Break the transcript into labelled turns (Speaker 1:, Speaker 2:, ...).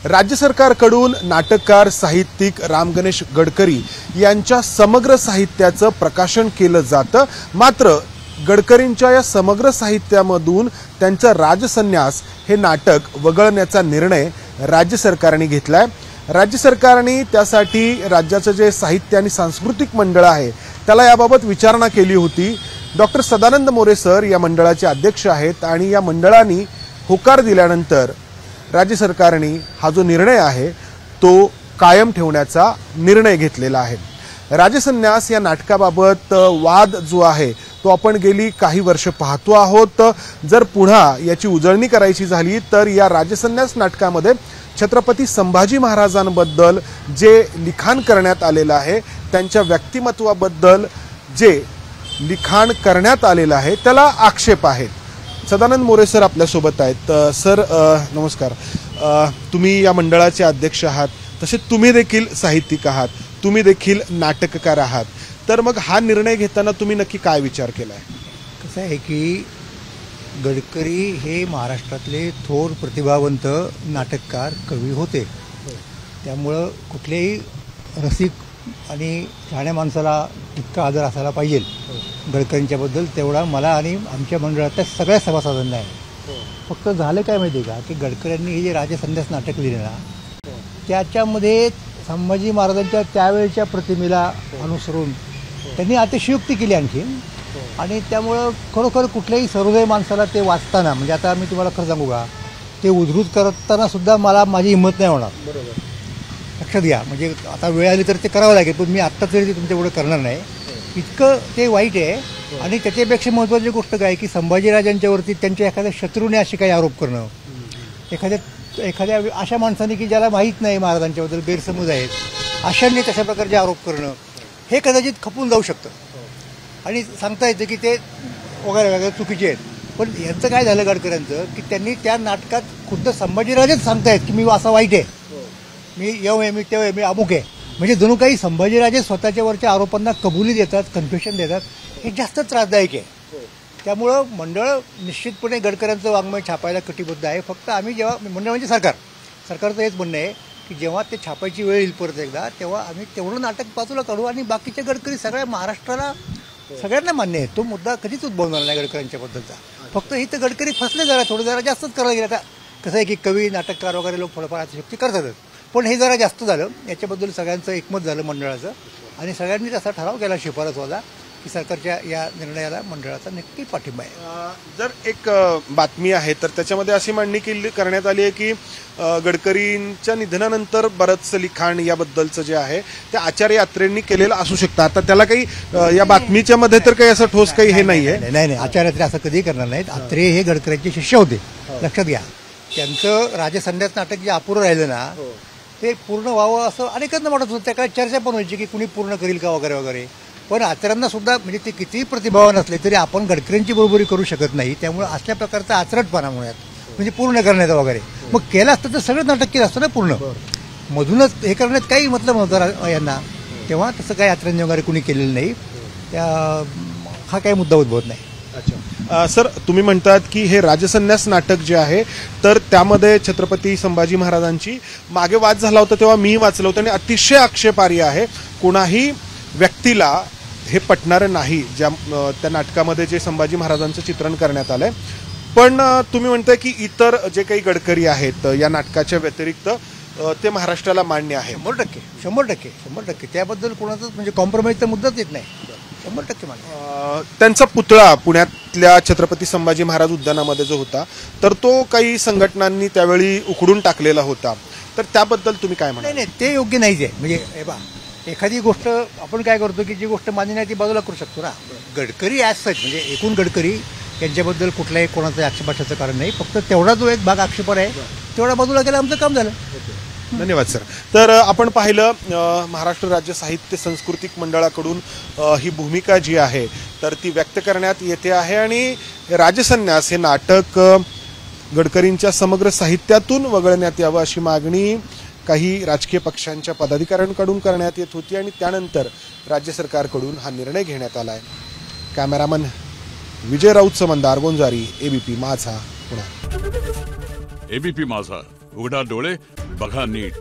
Speaker 1: राज्य सरकारकडून नाटककार साहित्यिक राम गणेश गडकरी यांच्या समग्र साहित्याचं प्रकाशन केलं जातं। मात्र गडकरींच्या या समग्र साहित्यामधून त्यांचा राजसन्यास हे नाटक वगळण्याचा निर्णय राज्य सरकारने घेतलाय। राज्य सरकारने त्यासाठी राज्याचं जे साहित्य आणि सांस्कृतिक मंडळ आहे त्याला याबाबत विचारणा केली होती। डॉक्टर सदानंद मोरे सर या मंडळाचे अध्यक्ष आहेत आणि या मंडळाने होकार दिल्यानंतर राज्य सरकारने हा जो निर्णय आहे तो कायम ठेवण्याचा निर्णय घेतलेला आहे। राजसन्यास या नाटकाबाबत वाद जो आहे तो आपण गेली काही वर्ष पाहतो आहोत। जर पुन्हा याची उजळणी करायची झाली तर या राजसन्यास नाटकामध्ये छत्रपती संभाजी महाराजांबद्दल जे लिखाण करण्यात आलेलं आहे त्यांच्या व्यक्तिमत्वाबद्दल जे लिखाण करण्यात आलेलं आहे त्याला आक्षेप आहेत। सदानंद मोरे सर आपल्या सोबत आहेत। सर नमस्कार। तुम्ही या मंडळाचे अध्यक्ष आहात, तसे तुम्ही देखील साहित्यिक आहात, तुम्ही देखील नाटककार आहात, तर मग हा निर्णय घेताना तुम्ही नक्की काय विचार केलाय?
Speaker 2: कसं आहे की गडकरी हे महाराष्ट्रातले थोर प्रतिभावंत नाटककार कवी होते। त्यामुळं कुठल्याही रसिक आणि शहाण्या माणसाला इतका आदर असायला पाहिजे गडकरींच्याबद्दल, तेवढा मला आणि आमच्या मंडळातल्या सगळ्या सभासदांना आहे। फक्त झालं काय माहिती आहे का की गडकऱ्यांनी हे जे राजसन्यास नाटक लिहिलं ना त्याच्यामध्ये संभाजी महाराजांच्या त्यावेळच्या प्रतिमेला अनुसरून त्यांनी अतिशयोक्ती केली आणखी, आणि त्यामुळं खरोखर कुठल्याही सर्वोदय माणसाला ते वाचताना, म्हणजे आता मी तुम्हाला खरं सांगू का, ते उद्धृत करताना सुद्धा मला माझी हिंमत नाही होणार। बरोबर, लक्षात घ्या। म्हणजे आता वेळ आली तर ते करावं लागेल, पण मी आत्ताच तरी ते तुमच्या पुढे करणार नाही, इतकं ते वाईट आहे। आणि त्याच्यापेक्षा महत्त्वाची गोष्ट काय की संभाजीराजांच्यावरती त्यांच्या एखाद्या शत्रूने असे काही आरोप करणं, एखाद्या अशा माणसाने की ज्याला माहीत नाही महाराजांच्याबद्दल, गैरसमज आहेत, अशांनी तशा प्रकारचे आरोप करणं हे कदाचित खपून जाऊ शकतं आणि सांगता येतं की ते वगैरे वगैरे चुकीचे आहेत। पण यांचं काय झालं गडकऱ्यांचं की त्यांनी त्या नाटकात खुद्द संभाजीराजेच सांगतायत की मी असं वाईट आहे, मी येऊ आहे, मी तेव्हा आहे, मी अमुक आहे। म्हणजे जणू काही संभाजीराजे स्वतःच्यावरच्या आरोपांना कबुली देतात, कन्फेशन देतात, हे जास्त त्रासदायक आहे। त्यामुळं मंडळ निश्चितपणे गडकऱ्यांचं वाङ्मय छापायला कटिबद्ध आहे। फक्त आम्ही जेव्हा मंडळ म्हणजे सरकारचं हेच म्हणणं आहे की जेव्हा ते छापायची वेळ येईल परत एकदा, तेव्हा आम्ही तेवढं नाटक बाजूला काढू आणि बाकीचे गडकरी सगळ्या महाराष्ट्राला सगळ्यांना मान्य आहे। तो मुद्दा कधीच उद्भवणार नाही गडकऱ्यांच्याबद्दलचा। फक्त इथं गडकरी फसले जरा जास्तच करायला गेले। आता कसं आहे की कवी, नाटककार वगैरे लोक थोडंफार अतिशयोक्ती करतातच, पण हे जरा जास्त झालं। याच्याबद्दल सगळ्यांचं एकमत झालं मंडळाचं, आणि सगळ्यांनीच असा ठराव केला शिफारसवाला की सरकारच्या या निर्णयाला मंडळाचा नक्की पाठिंबा आहे।
Speaker 1: जर एक बातमी आहे तर त्याच्यामध्ये अशी मांडणी करण्यात आली आहे की गडकरींच्या निधनानंतर बरंचसं लिखाण याबद्दलचं जे आहे ते आचार्य अत्रेंनी केलेलं असू शकतं। आता त्याला काही या बातमीच्या मध्ये तर काही असं ठोस काही हे नाहीये।
Speaker 2: नाही, आचार्य अत्रे असं कधी करणार नाहीत। अत्रे हे गडकऱ्यांचे शिष्य होते, लक्षात घ्या। त्यांचं राजसन्यास नाटक जे अपुरं राहिलं ना ते पूर्ण व्हावं असं अनेकांना वाटत होतं। त्या काळात चर्चा पण व्हायची की कुणी पूर्ण करील का वगैरे वगैरे, पण आचरणना सुद्धा म्हणजे ते कितीही प्रतिभावान असले तरी आपण गडकरींची बरोबरी करू शकत नाही। त्यामुळे असल्या प्रकारचा आचरटपणा मुळात म्हणजे पूर्ण करण्याचा वगैरे, मग केलं असतं तर सगळं नाटक केलं असतं ना पूर्ण, मधूनच हे करण्यात काही मतलब नव्हतं यांना। तेव्हा तसं काही आचरण वगैरे कुणी केलेलं नाही, हा काही मुद्दा उद्भवत नाही।
Speaker 1: अच्छा सर, तुम्ही म्हणतात की हे राजसन्यास नाटक जे आहे तर त्यामध्ये छत्रपती संभाजी महाराजांची मागे वाद झाला होता तेव्हा मी वाचलं होतं आणि अतिशय आक्षेपार्ह आहे। कोणाही व्यक्तीला हे पटणारं नाही ज्या त्या नाटकामध्ये जे संभाजी महाराजांचं चित्रण करण्यात आलंय। पण तुम्ही म्हणताय की इतर जे काही गडकरी आहेत या नाटकाच्या व्यतिरिक्त ते महाराष्ट्राला मान्य आहे।
Speaker 2: 100% त्याबद्दल कोणाचाच म्हणजे कॉम्प्रोमाइजचा मुद्दाच येत नाही। 100% मान्य।
Speaker 1: त्यांचा पुतळा पुण्यातल्या छत्रपती संभाजी महाराज उद्यानामध्ये जो होता तर तो काही संघटनांनी त्यावेळी उखडून टाकलेला होता, तर त्याबद्दल तुम्ही काय म्हणाल?
Speaker 2: नाही, ते योग्य नाहीच आहे। म्हणजे हे बा, एखादी गोष्ट आपण काय करतो की जी गोष्ट मान्य नाही ती बाजूला करू शकतो ना। गडकरी ॲज सच म्हणजे एकूण गडकरी यांच्याबद्दल कुठल्याही कोणाचं आक्षेपाचं कारण नाही, फक्त तेवढा जो एक भाग आक्षेपार्ह आहे तेवढा बाजूला केला, आमचं काम झालं।
Speaker 1: धन्यवाद सर। तर आपण पाहिलं महाराष्ट्र राज्य साहित्य सांस्कृतिक मंडळाकडून ही भूमिका जी आहे तर ती व्यक्त करण्यात येते आहे आणि राजसन्यास हे नाटक गडकरींच्या समग्र साहित्यातून वगळण्यात यावं अशी मागणी काही राजकीय पक्षांच्या पदाधिकाऱ्यांकडून करण्यात येत होती आणि त्यानंतर राज्य सरकारकडून हा निर्णय घेण्यात आलाय। कॅमेरामन विजय राऊतसह मंदार गोंजारी, एबीपी माझा, पुणे।
Speaker 3: एबीपी माझा, उघडा डोळे बघा नीट.